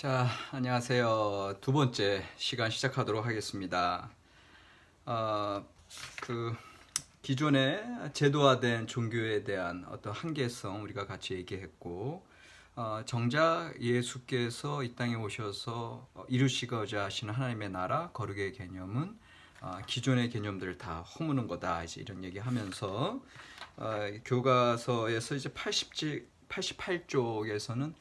자, 안녕하세요. 두 번째 시간 시작하도록 하겠습니다. 어, 그 기존의 제도화된 종교에 대한 어떤 한계성 우리가 같이 얘기했고, 정작 예수께서 이 땅에 오셔서 이루시고자 하시는 하나님의 나라 거룩의 개념은 기존의 개념들을 다 허무는 거다. 이제 이런 얘기하면서 교과서에서 이제 88쪽에서는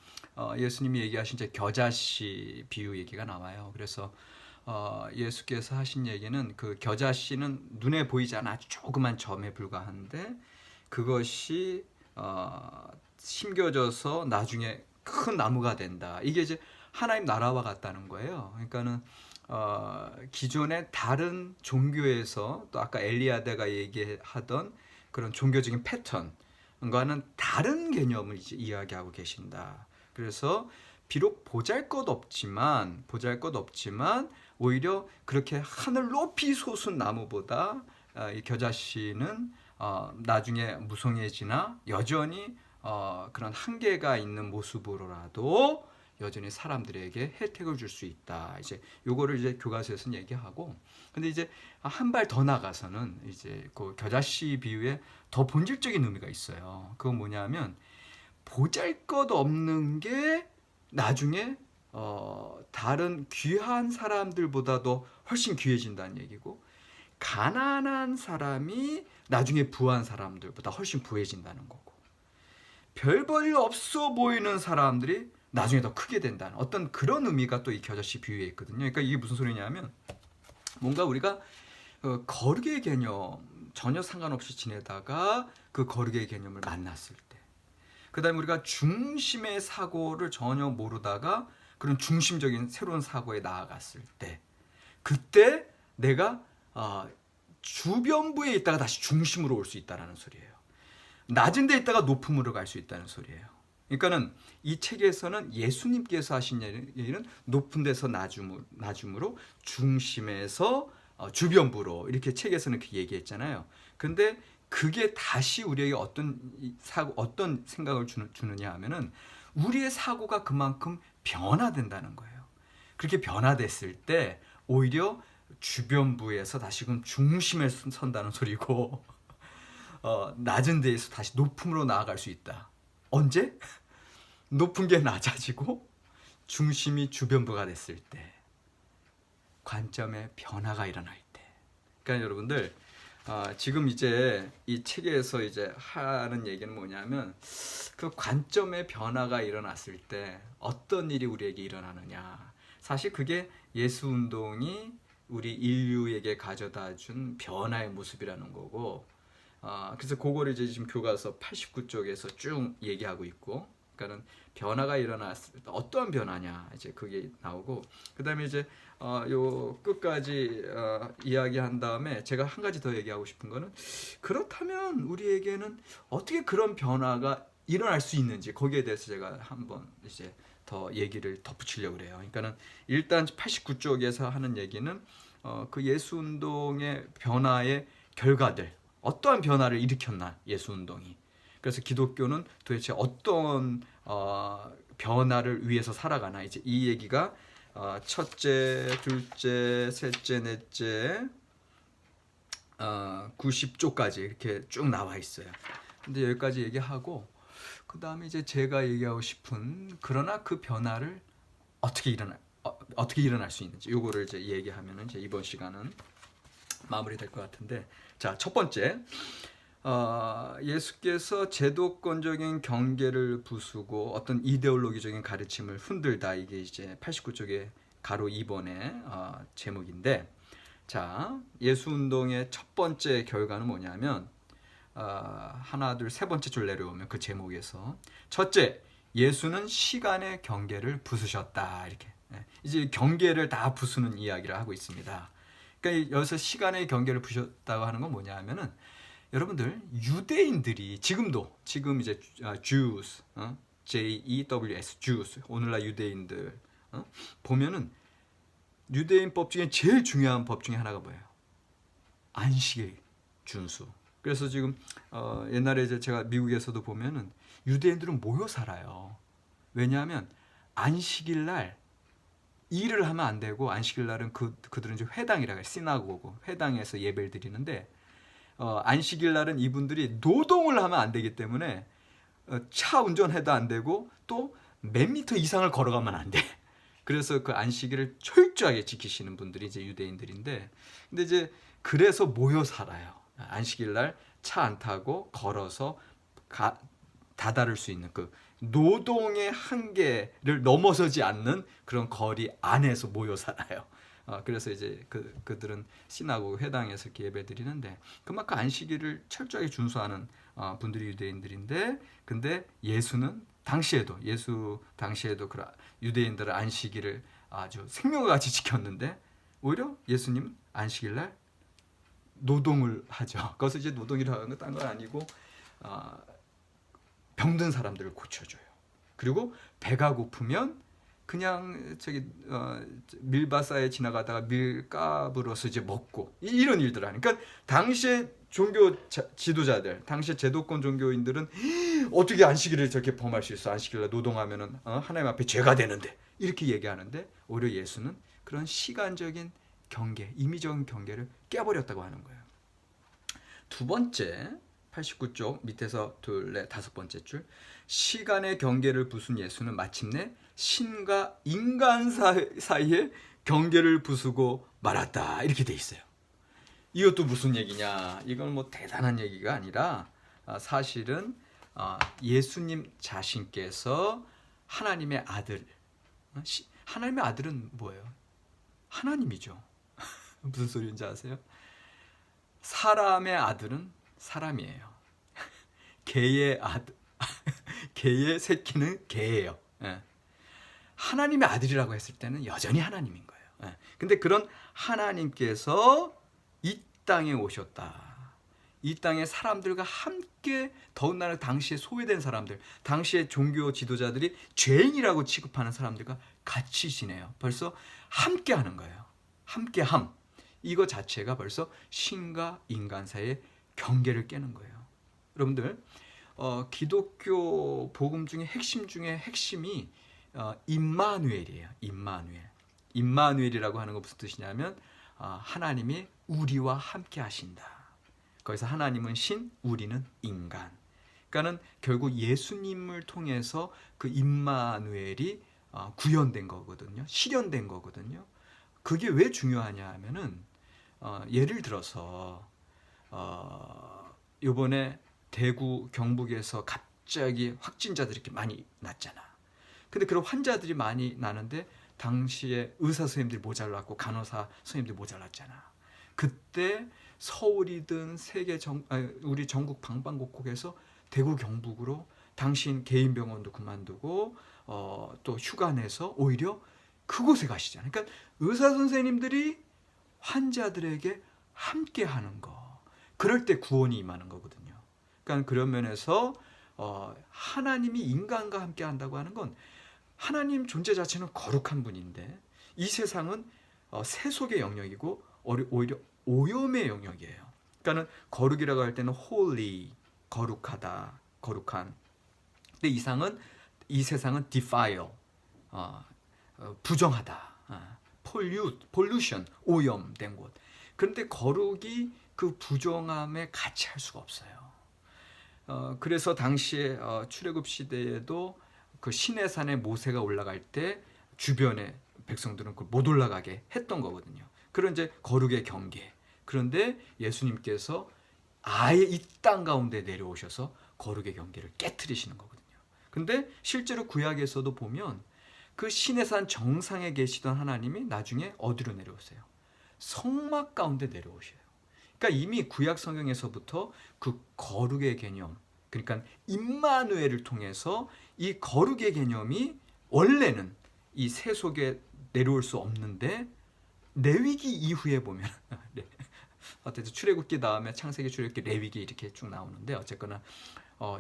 예수님이 얘기하신 이제 겨자씨 비유 얘기가 나와요. 그래서 예수께서 하신 얘기는 그 겨자씨는 눈에 보이지 않아 아주 조그만 점에 불과한데 그것이 심겨져서 나중에 큰 나무가 된다. 이게 이제 하나님 나라와 같다는 거예요. 그러니까는 기존의 다른 종교에서 또 아까 엘리야다가 얘기하던 그런 종교적인 패턴과는 다른 개념을 이제 이야기하고 계신다. 그래서 비록 보잘것없지만 오히려 그렇게 하늘 높이 솟은 나무보다 이 겨자씨는 나중에 무성해지나 여전히 그런 한계가 있는 모습으로라도 여전히 사람들에게 혜택을 줄 수 있다. 이제 요거를 이제 교과서에서는 얘기하고, 근데 이제 한 발 더 나가서는 이제 그 겨자씨 비유에 더 본질적인 의미가 있어요. 그건 뭐냐면 보잘것없는 게 나중에 다른 귀한 사람들보다도 훨씬 귀해진다는 얘기고, 가난한 사람이 나중에 부한 사람들보다 훨씬 부해진다는 거고, 별 볼 없어 보이는 사람들이 나중에 더 크게 된다는 어떤 그런 의미가 또 이 겨자씨 비유에 있거든요. 그러니까 이게 무슨 소리냐면, 뭔가 우리가 거룩의 개념 전혀 상관없이 지내다가 그 거룩의 개념을 만났을 때, 그 다음에 우리가 중심의 사고를 전혀 모르다가 그런 중심적인 새로운 사고에 나아갔을 때, 그때 내가 주변부에 있다가 다시 중심으로 올 수 있다는 소리예요. 낮은 데 있다가 높음으로 갈 수 있다는 소리예요. 그러니까는 이 책에서는 예수님께서 하신 얘기는 높은 데서 낮음으로 중심에서 주변부로, 이렇게 책에서는 그렇게 얘기했잖아요. 근데 그게 다시 우리에게 어떤 생각을 주느냐 하면은 우리의 사고가 그만큼 변화된다는 거예요. 그렇게 변화됐을 때 오히려 주변부에서 다시금 중심에 선다는 소리고, 낮은 데에서 다시 높음으로 나아갈 수 있다. 언제? 높은 게 낮아지고 중심이 주변부가 됐을 때, 관점의 변화가 일어날 때. 그러니까 여러분들, 지금 이제 이 책에서 이제 하는 얘기는 뭐냐면, 그 관점의 변화가 일어났을 때 어떤 일이 우리에게 일어나느냐. 사실 그게 예수 운동이 우리 인류에게 가져다 준 변화의 모습이라는 거고, 그래서 그거를 이제 지금 교과서 89쪽에서 쭉 얘기하고 있고, 그러니까는 변화가 일어났을 때 어떠한 변화냐, 이제 그게 나오고, 그 다음에 이제 요 끝까지 이야기한 다음에 제가 한 가지 더 얘기하고 싶은 거는, 그렇다면 우리에게는 어떻게 그런 변화가 일어날 수 있는지, 거기에 대해서 제가 한번 이제 더 얘기를 덧붙이려고 그래요. 그러니까는 일단 89쪽에서 하는 얘기는 그 예수 운동의 변화의 결과들, 어떠한 변화를 일으켰나 예수 운동이. 그래서 기독교는 도대체 어떤 변화를 위해서 살아가나, 이제 이 얘기가 첫째, 둘째, 셋째, 넷째 90쪽까지 이렇게 쭉 나와 있어요. 근데 여기까지 얘기하고, 그 다음에 이제 제가 얘기하고 싶은, 그러나 그 변화를 어떻게 일어날 수 있는지, 요거를 이제 얘기하면은 이제 이번 시간은 마무리될 것 같은데, 자, 첫 번째, 예수께서 제도권적인 경계를 부수고 어떤 이데올로기적인 가르침을 흔들다, 이게 이제 89쪽의 가로 2번의 제목인데, 자, 예수 운동의 첫 번째 결과는 뭐냐면, 하나 둘 세 번째 줄 내려오면 그 제목에서, 첫째, 예수는 시간의 경계를 부수셨다, 이렇게. 이제 경계를 다 부수는 이야기를 하고 있습니다. 그러니까 여기서 시간의 경계를 부셨다고 하는 건 뭐냐 하면은, 여러분들 유대인들이 지금 이제 Jews, Jews, Jews, 오늘날 유대인들 보면은 유대인 법 중에 제일 중요한 법 중에 하나가 뭐예요? 안식일 준수. 그래서 지금 옛날에 이제 제가 미국에서도 보면은 유대인들은 모여 살아요. 왜냐하면 안식일 날 일을 하면 안 되고 안식일 날은 그들은 이제 회당이라고 해요. 시나고그 회당에서 예배를 드리는데 안식일 날은 이분들이 노동을 하면 안 되기 때문에 차 운전해도 안 되고 또 몇 미터 이상을 걸어가면 안 돼. 그래서 그 안식일을 철저하게 지키시는 분들이 이제 유대인들인데, 근데 이제 그래서 모여 살아요. 안식일 날 차 안 타고 걸어서 다다를 수 있는 그 노동의 한계를 넘어서지 않는 그런 거리 안에서 모여 살아요. 그래서 이제 그들은 시나고그 회당에서 이렇게 예배 드리는데 그만큼 안식일을 철저하게 준수하는 분들이 유대인들인데, 근데 예수 당시에도 그 유대인들은 안식일을 아주 생명과 같이 지켰는데 오히려 예수님 안식일 날 노동을 하죠. 그것을 이제 노동이라고 하는 건 딴 건 아니고 병든 사람들을 고쳐줘요. 그리고 배가 고프면 그냥 밀바사에 지나가다가 밀가부러서 이제 먹고 이런 일들 하니까, 그러니까 당시의 종교 지도자들, 당시의 제도권 종교인들은 어떻게 안식일을 저렇게 범할 수 있어? 안식일날 노동하면은 하나님 앞에 죄가 되는데, 이렇게 얘기하는데 오히려 예수는 그런 시간적인 경계, 임의적인 경계를 깨버렸다고 하는 거예요. 두 번째, 89쪽 밑에서 둘, 넷, 다섯 번째 줄, 시간의 경계를 부순 예수는 마침내 신과 인간 사이에 경계를 부수고 말았다, 이렇게 돼 있어요. 이것도 무슨 얘기냐? 이건 뭐 대단한 얘기가 아니라 사실은 예수님 자신께서 하나님의 아들, 하나님의 아들은 뭐예요? 하나님이죠. 무슨 소리인지 아세요? 사람의 아들은 사람이에요. 개의 새끼는 개예요. 하나님의 아들이라고 했을 때는 여전히 하나님인 거예요. 근데 그런 하나님께서 이 땅에 오셨다. 이 땅에 사람들과 함께, 더군다나 당시에 소외된 사람들, 당시의 종교 지도자들이 죄인이라고 취급하는 사람들과 같이 지내요. 벌써 함께 하는 거예요. 함께함. 이거 자체가 벌써 신과 인간 사이의 경계를 깨는 거예요. 여러분들, 기독교 복음 중에 핵심이 임마누엘이에요. 임마누엘이라고 하는 건 무슨 뜻이냐면 하나님이 우리와 함께 하신다. 거기서 하나님은 신, 우리는 인간. 그러니까는 결국 예수님을 통해서 그 임마누엘이 구현된 거거든요. 실현된 거거든요. 그게 왜 중요하냐 하면은 예를 들어서 이번에 대구 경북에서 갑자기 확진자들이 이렇게 많이 났잖아. 근데 그런 환자들이 많이 나는데 당시에 의사 선생님들이 모자랐고 간호사 선생님들이 모자랐잖아. 그때 서울이든 우리 전국 방방곡곡에서 대구 경북으로 당신 개인 병원도 그만두고 또 휴가 내서 오히려 그곳에 가시잖아요. 그러니까 의사 선생님들이 환자들에게 함께 하는 거, 그럴 때 구원이 임하는 거거든요. 그러니까 그런 면에서 하나님이 인간과 함께 한다고 하는 건, 하나님 존재 자체는 거룩한 분인데 이 세상은 세속의 영역이고 오히려 오염의 영역이에요. 그러니까는 거룩이라고 할 때는 holy, 거룩하다, 거룩한. 근데 이 세상은 defile, 부정하다, pollution, 오염된 곳. 그런데 거룩이 그 부정함에 같이 할 수가 없어요. 그래서 당시에 출애굽 시대에도 그 시내산에 모세가 올라갈 때 주변에 백성들은 그걸 못 올라가게 했던 거거든요. 그런 이제 거룩의 경계. 그런데 예수님께서 아예 이 땅 가운데 내려오셔서 거룩의 경계를 깨트리시는 거거든요. 근데 실제로 구약에서도 보면 그 시내산 정상에 계시던 하나님이 나중에 어디로 내려오세요? 성막 가운데 내려오셔요. 그러니까 이미 구약 성경에서부터 그 거룩의 개념, 그러니까 임마누엘을 통해서 이 거룩의 개념이 원래는 이 세속에 내려올 수 없는데, 레위기 이후에 보면 어쨌든 출애굽기 다음에 창세기, 출애굽기, 레위기 이렇게 쭉 나오는데, 어쨌거나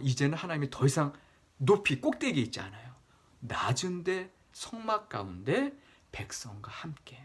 이제는 하나님이 더 이상 높이 꼭대기에 있지 않아요. 낮은데 성막 가운데 백성과 함께.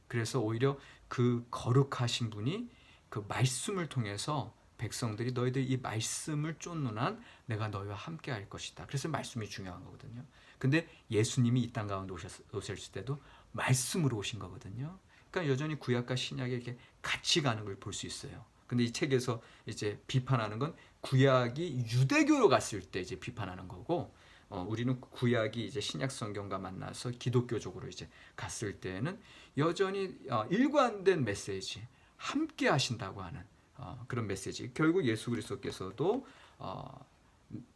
그래서 오히려 그 거룩하신 분이 그 말씀을 통해서 백성들이 너희들 이 말씀을 쫓는 한 내가 너희와 함께 할 것이다. 그래서 말씀이 중요한 거거든요. 근데 예수님이 이 땅 가운데 오셨을 때도 말씀으로 오신 거거든요. 그러니까 여전히 구약과 신약이 이렇게 같이 가는 걸 볼 수 있어요. 근데 이 책에서 이제 비판하는 건 구약이 유대교로 갔을 때 이제 비판하는 거고, 우리는 구약이 이제 신약 성경과 만나서 기독교적으로 이제 갔을 때는 여전히 일관된 메시지, 함께 하신다고 하는 그런 메시지. 결국 예수 그리스도께서도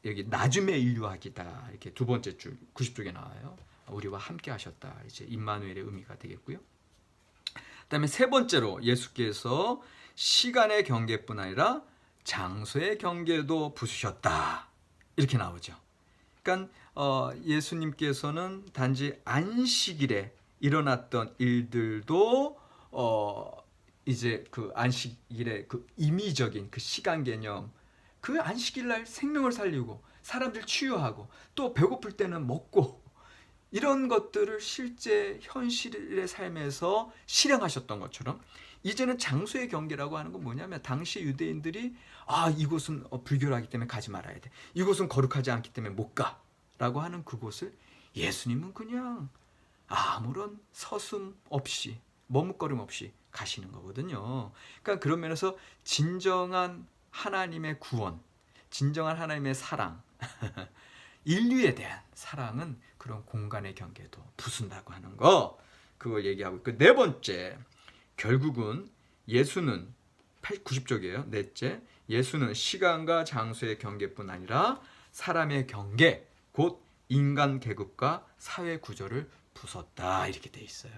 여기 나중에 인류학이다 이렇게 두 번째 줄 90쪽에 나와요. 우리와 함께 하셨다. 이제 임마누엘의 의미가 되겠고요. 그다음에 세 번째로 예수께서 시간의 경계뿐 아니라 장소의 경계도 부수셨다. 이렇게 나오죠. 그러니까 예수님께서는 단지 안식일에 일어났던 일들도 이제 그 안식일의 그 임의적인 그 시간 개념, 그 안식일 날 생명을 살리고 사람들 치유하고 또 배고플 때는 먹고 이런 것들을 실제 현실의 삶에서 실행하셨던 것처럼 이제는 장소의 경계라고 하는 건 뭐냐면 당시 유대인들이 이곳은 불교라기 때문에 가지 말아야 돼. 이곳은 거룩하지 않기 때문에 못 가. 라고 하는 그곳을 예수님은 그냥 아무런 서슴 없이 머뭇거림 없이 가시는 거거든요. 그러니까 그런 면에서 진정한 하나님의 구원, 진정한 하나님의 사랑, 인류에 대한 사랑은 그런 공간의 경계도 부순다고 하는 거, 그걸 얘기하고 있고, 네 번째, 결국은 예수는 90쪽이에요. 넷째, 예수는 시간과 장소의 경계뿐 아니라 사람의 경계, 곧 인간 계급과 사회 구조를 부쉈다 이렇게 돼 있어요.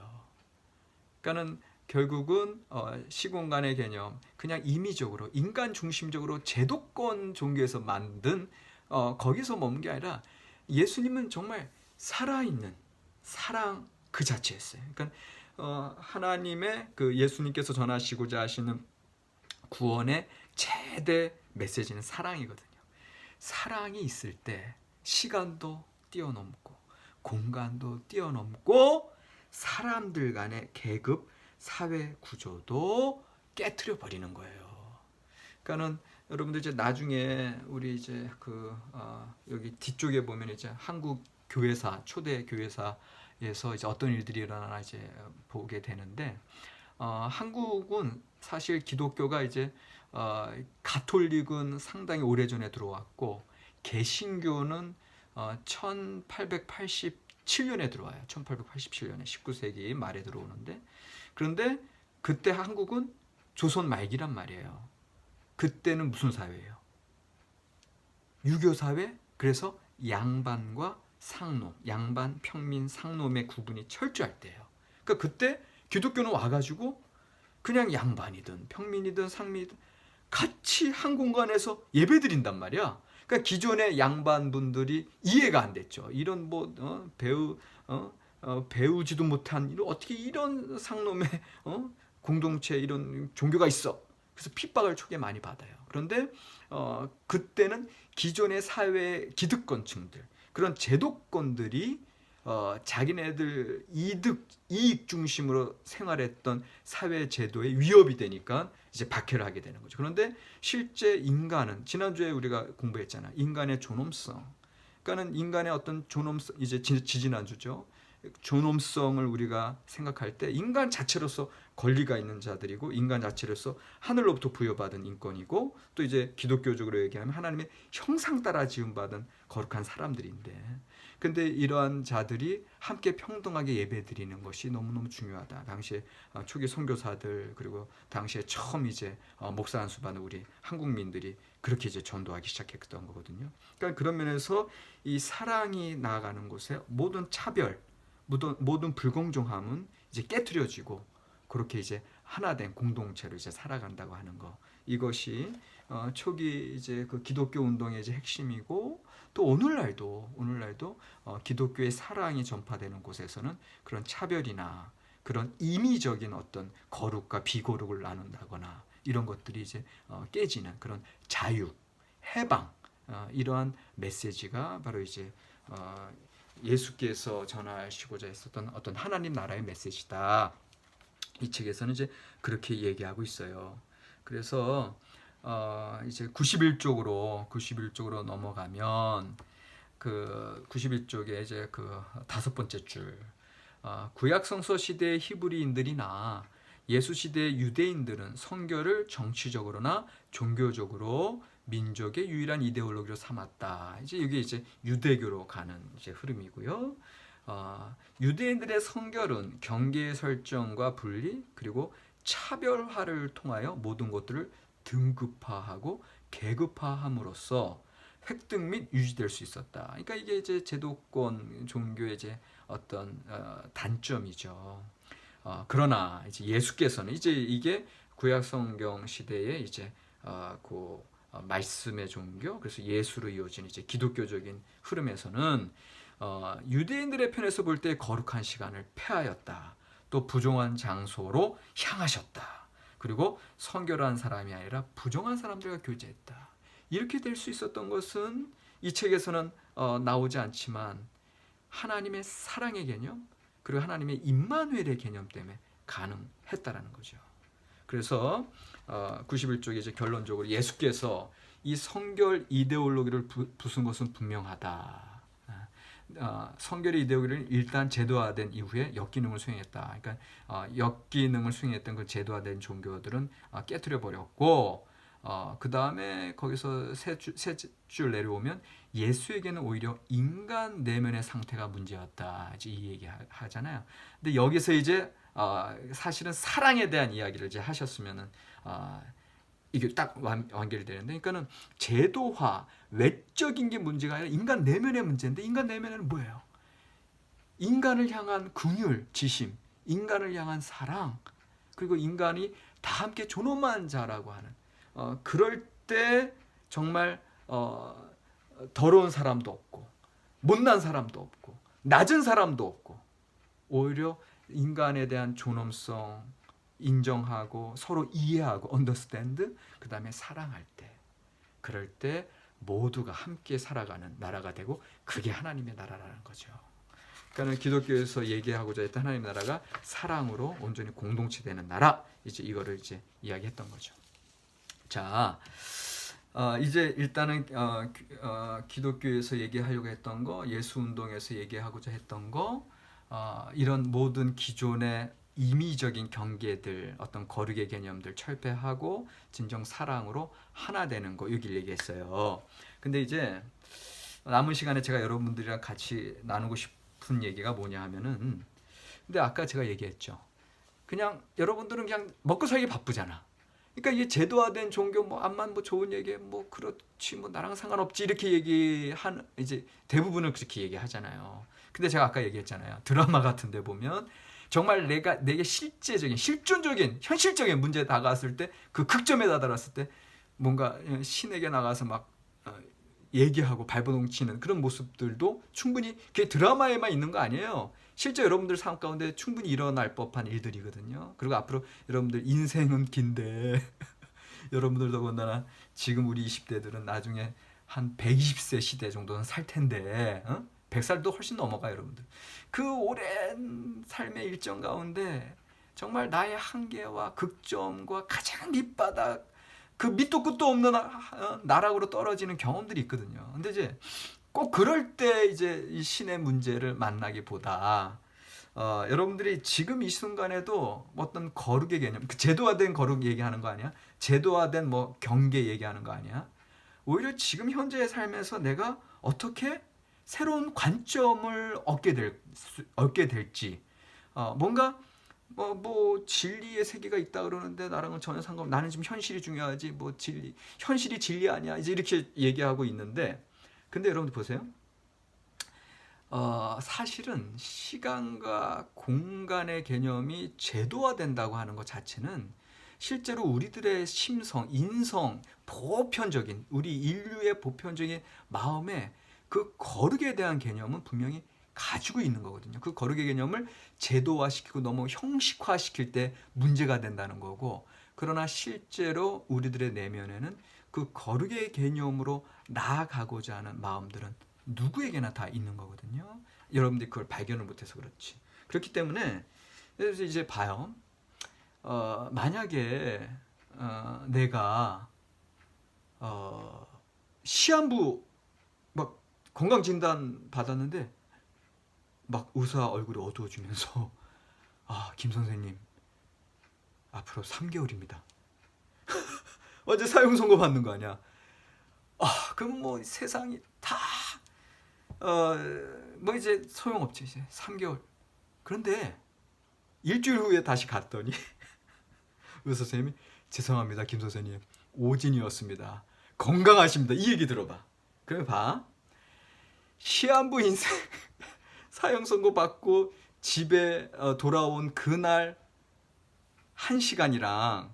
그러니까는 결국은 시공간의 개념, 그냥 임의적으로 인간 중심적으로 제도권 종교에서 만든 거기서 머문 게 아니라 예수님은 정말 살아있는 사랑 그 자체였어요. 그러니까 하나님의 그 예수님께서 전하시고자 하시는 구원의 최대 메시지는 사랑이거든요. 사랑이 있을 때 시간도 뛰어넘고 공간도 뛰어넘고 사람들 간의 계급, 사회 구조도 깨트려 버리는 거예요. 그러니까는 여러분들 이제 나중에 우리 이제 여기 뒤쪽에 보면 이제 한국 교회사, 초대 교회사에서 이제 어떤 일들이 일어나나 이제 보게 되는데, 한국은 사실 기독교가 이제 가톨릭은 상당히 오래전에 들어왔고 개신교는 1887년에 들어와요. 1887년에 19세기 말에 들어오는데, 그런데 그때 한국은 조선 말기란 말이에요. 그때는 무슨 사회예요? 유교 사회. 그래서 양반과 상놈, 양반, 평민, 상놈의 구분이 철저할 때예요. 그러니까 그때 기독교는 와가지고 그냥 양반이든 평민이든 상민이든 같이 한 공간에서 예배드린단 말이야. 그러니까 기존의 양반분들이 이해가 안 됐죠. 이런 배우지도 못한 어떻게 이런 상놈의 공동체 이런 종교가 있어. 그래서 핍박을 초기에 많이 받아요. 그런데 그때는 기존의 사회 기득권층들, 그런 제도권들이 자기네들 이익 중심으로 생활했던 사회 제도에 위협이 되니까 이제 박해를 하게 되는 거죠. 그런데 실제 인간은 지난주에 우리가 공부했잖아. 인간의 존엄성. 그러니까는 인간의 어떤 존엄성, 이제 지지난주죠. 존엄성을 우리가 생각할 때 인간 자체로서 권리가 있는 자들이고 인간 자체로서 하늘로부터 부여받은 인권이고, 또 이제 기독교적으로 얘기하면 하나님의 형상 따라 지음받은 거룩한 사람들인데, 근데 이러한 자들이 함께 평등하게 예배드리는 것이 너무너무 중요하다. 당시에 초기 선교사들, 그리고 당시에 처음 이제 목사 안수 받는 우리 한국민들이 그렇게 이제 전도하기 시작했던 거거든요. 그러니까 그런 면에서 이 사랑이 나아가는 곳에 모든 차별, 모든 불공정함은 이제 깨트려지고 그렇게 이제 하나된 공동체로 이제 살아간다고 하는 거. 이것이 초기 이제 그 기독교 운동의 이제 핵심이고, 또 오늘날도 기독교의 사랑이 전파되는 곳에서는 그런 차별이나 그런 임의적인 어떤 거룩과 비거룩을 나눈다거나 이런 것들이 이제 깨지는 그런 자유, 해방, 이러한 메시지가 바로 이제 예수께서 전하시고자 했었던 어떤 하나님 나라의 메시지다. 이 책에서는 이제 그렇게 얘기하고 있어요. 그래서 이제 91쪽으로 넘어가면 그 91쪽에 이제 그 다섯 번째 줄, 구약 성서 시대의 히브리인들이나 예수 시대의 유대인들은 성결을 정치적으로나 종교적으로 민족의 유일한 이데올로기로 삼았다. 이제 이게 이제 유대교로 가는 이제 흐름이고요. 유대인들의 성결은 경계 설정과 분리 그리고 차별화를 통하여 모든 것들을 등급화하고 계급화함으로써 획득 및 유지될 수 있었다. 그러니까 이게 이제 제도권 종교의 이제 어떤 단점이죠. 그러나 이제 예수께서는 이제 이게 구약 성경 시대에 이제 말씀의 종교, 그래서 예수로 이어진 이제 기독교적인 흐름에서는 유대인들의 편에서 볼 때 거룩한 시간을 폐하였다. 또 부정한 장소로 향하셨다. 그리고 성결한 사람이 아니라 부정한 사람들과 교제했다. 이렇게 될 수 있었던 것은 이 책에서는 나오지 않지만 하나님의 사랑의 개념 그리고 하나님의 임마누엘의 개념 때문에 가능했다라는 거죠. 그래서 91쪽에 이제 결론적으로 예수께서 이 성결 이데올로기를 부순 것은 분명하다. 성결의 이데올로기를 일단 제도화된 이후에 역기능을 수행했다. 그러니까 역기능을 수행했던 그 제도화된 종교들은 깨트려 버렸고 그 다음에 거기서 세 줄 내려오면 예수에게는 오히려 인간 내면의 상태가 문제였다. 이제 이 얘기 하잖아요. 근데 여기서 이제 사실은 사랑에 대한 이야기를 이제 하셨으면은 이게 딱 완결되는데, 그러니까는 제도화 외적인 게 문제가 아니라 인간 내면의 문제인데, 인간 내면에는 뭐예요? 인간을 향한 긍휼, 지심, 인간을 향한 사랑, 그리고 인간이 다 함께 존엄한 자라고 하는 그럴 때 정말 더러운 사람도 없고 못난 사람도 없고 낮은 사람도 없고 오히려 인간에 대한 존엄성 인정하고 서로 이해하고 understand 그 다음에 사랑할 때 그럴 때 모두가 함께 살아가는 나라가 되고 그게 하나님의 나라라는 거죠. 그러니까 기독교에서 얘기하고자 했던 하나님의 나라가 사랑으로 온전히 공동체 되는 나라 이제 이거를 이제 이야기했던 거죠. 자, 이제 일단은 기독교에서 얘기하려고 했던 거, 예수 운동에서 얘기하고자 했던 거, 이런 모든 기존의 임의적인 경계들, 어떤 거룩의 개념들 철폐하고 진정 사랑으로 하나 되는 거 여기를 얘기했어요. 근데 이제 남은 시간에 제가 여러분들이랑 같이 나누고 싶은 얘기가 뭐냐 하면은, 근데 아까 제가 얘기했죠. 그냥 여러분들은 그냥 먹고 살기 바쁘잖아. 그러니까 이게 제도화된 종교 뭐 암만 뭐 좋은 얘기 뭐 그렇지 뭐 나랑 상관없지 이렇게 얘기한 이제 대부분은 그렇게 얘기하잖아요. 근데 제가 아까 얘기했잖아요. 드라마 같은 데 보면 정말 내게 실제적인 실존적인 현실적인 문제에 다가왔을 때 그 극점에 다다랐을 때 뭔가 신에게 나가서 막 얘기하고 발버둥 치는 그런 모습들도 충분히 그게 드라마에만 있는 거 아니에요. 실제 여러분들 삶 가운데 충분히 일어날 법한 일들이거든요. 그리고 앞으로 여러분들 인생은 긴데 여러분들도 본다나 지금 우리 20대들은 나중에 한 120세 시대 정도는 살 텐데 100살도 훨씬 넘어가요. 여러분들 그 오랜 삶의 일정 가운데 정말 나의 한계와 극점과 가장 밑바닥 그 밑도 끝도 없는 나락으로 떨어지는 경험들이 있거든요. 근데 이제 꼭 그럴 때 이제 이 신의 문제를 만나기보다 여러분들이 지금 이 순간에도 어떤 거룩의 개념, 그 제도화된 거룩 얘기하는 거 아니야? 제도화된 뭐 경계 얘기하는 거 아니야? 오히려 지금 현재의 삶에서 내가 어떻게 새로운 관점을 얻게 될지 뭔가 뭐 진리의 세계가 있다 그러는데 나랑은 전혀 상관없. 나는 지금 현실이 중요하지 뭐 현실이 진리 아니야 이제 이렇게 얘기하고 있는데 근데 여러분들 보세요. 사실은 시간과 공간의 개념이 제도화된다고 하는 것 자체는 실제로 우리들의 심성, 인성, 보편적인 우리 인류의 보편적인 마음에 그 거룩에 대한 개념은 분명히 가지고 있는 거거든요. 그 거룩의 개념을 제도화시키고 너무 형식화시킬 때 문제가 된다는 거고 그러나 실제로 우리들의 내면에는 그 거룩의 개념으로 나아가고자 하는 마음들은 누구에게나 다 있는 거거든요. 여러분들이 그걸 발견을 못해서 그렇지. 그렇기 때문에 그래서 이제 봐요. 만약에 내가 시한부 막 건강진단 받았는데 막 의사 얼굴이 어두워지면서 김 선생님 앞으로 3개월입니다. 완전 사형 선고 받는 거 아니야? 그럼 뭐 세상이 다 뭐 이제 소용없지 이제 3개월. 그런데 일주일 후에 다시 갔더니 의사 선생님이 죄송합니다 김 선생님 오진이었습니다. 건강하십니다. 이 얘기 들어봐. 그래 봐. 시한부 인생 사형 선고 받고 집에 돌아온 그날 1시간이랑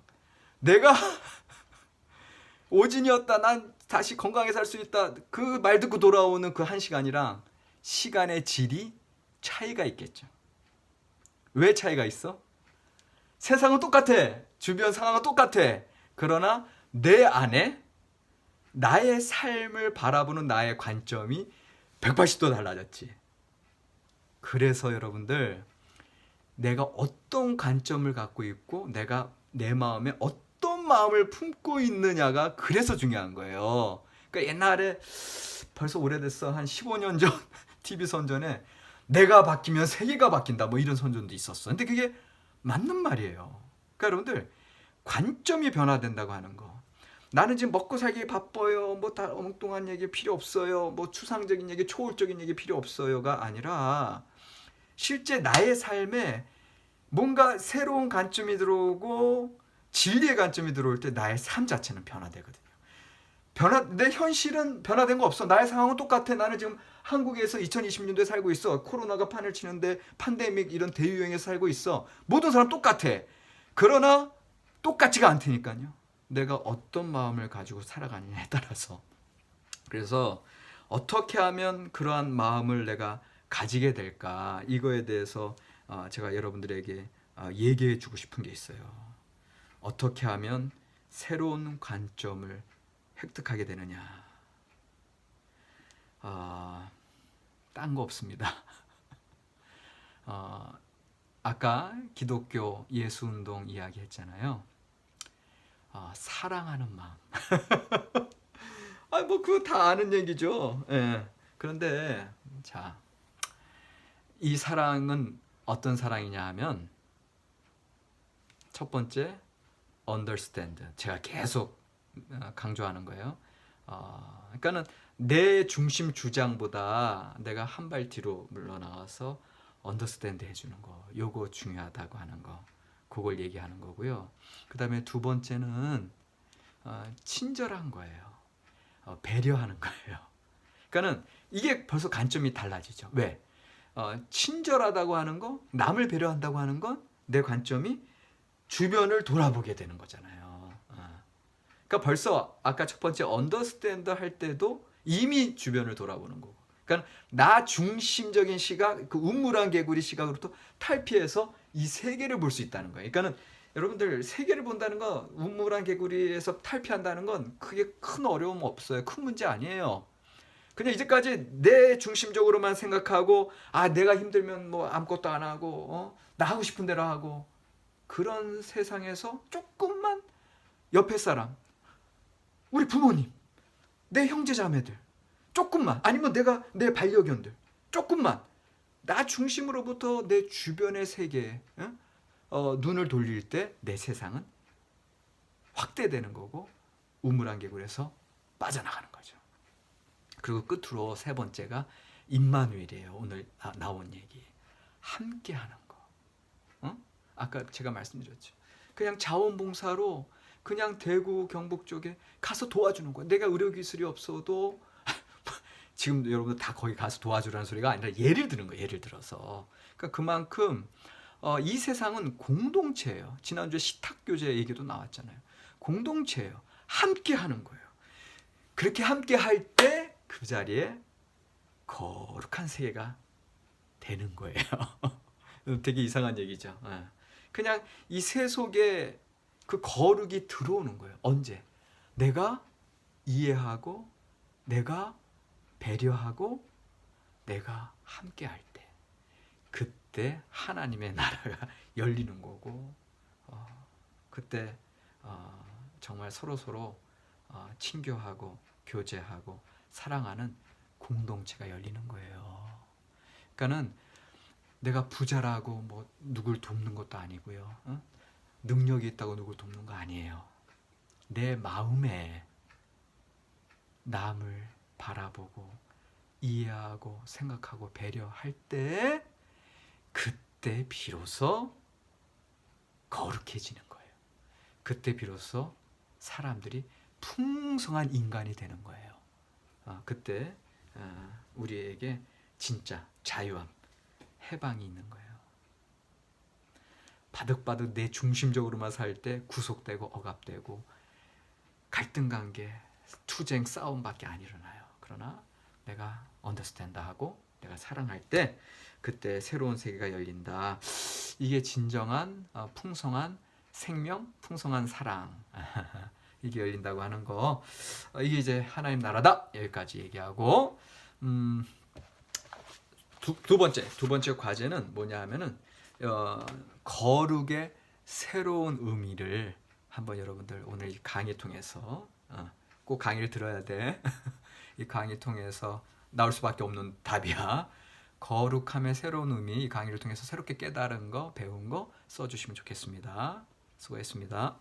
내가 오진이었다 난 다시 건강하게 살 수 있다 그 말 듣고 돌아오는 그 1시간이랑 시간의 질이 차이가 있겠죠. 왜 차이가 있어? 세상은 똑같아. 주변 상황은 똑같아. 그러나 내 안에 나의 삶을 바라보는 나의 관점이 180도 달라졌지. 그래서 여러분들 내가 어떤 관점을 갖고 있고 내가 내 마음에 어떤 마음을 품고 있느냐가 그래서 중요한 거예요. 그러니까 옛날에 벌써 오래됐어. 한 15년 전 TV 선전에 내가 바뀌면 세계가 바뀐다 뭐 이런 선전도 있었어. 근데 그게 맞는 말이에요. 그러니까 여러분들 관점이 변화된다고 하는 거. 나는 지금 먹고 살기 바빠요. 뭐 다 엉뚱한 얘기 필요 없어요. 뭐 추상적인 얘기, 초월적인 얘기 필요 없어요가 아니라 실제 나의 삶에 뭔가 새로운 관점이 들어오고 진리의 관점이 들어올 때 나의 삶 자체는 변화되거든요. 내 현실은 변화된 거 없어. 나의 상황은 똑같아. 나는 지금 한국에서 2020년도에 살고 있어. 코로나가 판을 치는데 팬데믹 이런 대유행에서 살고 있어. 모든 사람 똑같아. 그러나 똑같지가 않다니까요. 내가 어떤 마음을 가지고 살아가느냐에 따라서. 그래서 어떻게 하면 그러한 마음을 내가 가지게 될까 이거에 대해서 제가 여러분들에게 얘기해 주고 싶은 게 있어요. 어떻게 하면 새로운 관점을 획득하게 되느냐. 딴 거 없습니다. 아까 기독교 예수운동 이야기 했잖아요. 사랑하는 마음. 뭐 그거 다 아는 얘기죠. 예. 그런데 자, 이 사랑은 어떤 사랑이냐 하면 첫 번째 understand. 제가 계속 강조하는 거예요. 그러니까는 내 중심 주장보다 내가 한 발 뒤로 물러나와서 understand 해주는 거. 요거 중요하다고 하는 거. 그걸 얘기하는 거고요. 그 다음에 두 번째는 친절한 거예요. 배려하는 거예요. 그러니까는 이게 벌써 관점이 달라지죠. 왜? 친절하다고 하는 거, 남을 배려한다고 하는 건 내 관점이 주변을 돌아보게 되는 거잖아요. 그러니까 벌써 아까 첫 번째 언더스탠드 할 때도 이미 주변을 돌아보는 거고. 그러니까 나 중심적인 시각, 그 우물안 개구리 시각으로부터 탈피해서 이 세계를 볼 수 있다는 거예요. 그러니까는 여러분들 세계를 본다는 건 우물안 개구리에서 탈피한다는 건 그게 큰 어려움 없어요. 큰 문제 아니에요. 그냥 이제까지 내 중심적으로만 생각하고 내가 힘들면 뭐 아무것도 안 하고 나 하고 싶은 대로 하고 그런 세상에서 조금만 옆에 사람, 우리 부모님, 내 형제자매들 조금만 아니면 내 반려견들 조금만 나 중심으로부터 내 주변의 세계에 눈을 돌릴 때 내 세상은 확대되는 거고 우물안 개구리에서 빠져나가는 거죠. 그리고 끝으로 세 번째가 임마누엘이에요. 오늘 나온 얘기. 함께하는 거. 아까 제가 말씀드렸죠. 그냥 자원봉사로 그냥 대구 경북 쪽에 가서 도와주는 거야. 내가 의료기술이 없어도 지금 여러분들 다 거기 가서 도와주라는 소리가 아니라 예를 드는 거예요. 예를 들어서. 그러니까 그만큼 이 세상은 공동체예요. 지난주에 시탁교제 얘기도 나왔잖아요. 공동체예요. 함께하는 거예요. 그렇게 함께할 때 그 자리에 거룩한 세계가 되는 거예요. 되게 이상한 얘기죠. 그냥 이 세 속에 그 거룩이 들어오는 거예요. 언제? 내가 이해하고 내가 배려하고 내가 함께할 때. 그때 하나님의 나라가 열리는 거고 그때 정말 서로 친교하고 교제하고 사랑하는 공동체가 열리는 거예요. 그러니까는 내가 부자라고 뭐 누굴 돕는 것도 아니고요. 능력이 있다고 누굴 돕는 거 아니에요. 내 마음에 남을 바라보고 이해하고 생각하고 배려할 때 그때 비로소 거룩해지는 거예요. 그때 비로소 사람들이 풍성한 인간이 되는 거예요. 그때 우리에게 진짜 자유함, 해방이 있는 거예요. 바득바득 내 중심적으로만 살 때 구속되고 억압되고 갈등관계, 투쟁, 싸움밖에 안 일어나요. 그러나 내가 언더스탠드하고 내가 사랑할 때 그때 새로운 세계가 열린다. 이게 진정한 풍성한 생명, 풍성한 사랑 이게 열린다고 하는 거. 이게 이제 하나님 나라다. 여기까지 얘기하고 두 번째 과제는 뭐냐 하면은 거룩의 새로운 의미를 한번 여러분들 오늘 이 강의 통해서 꼭 강의를 들어야 돼. 이 강의 통해서 나올 수밖에 없는 답이야. 거룩함의 새로운 의미 이 강의를 통해서 새롭게 깨달은 거, 배운 거 써주시면 좋겠습니다. 수고했습니다.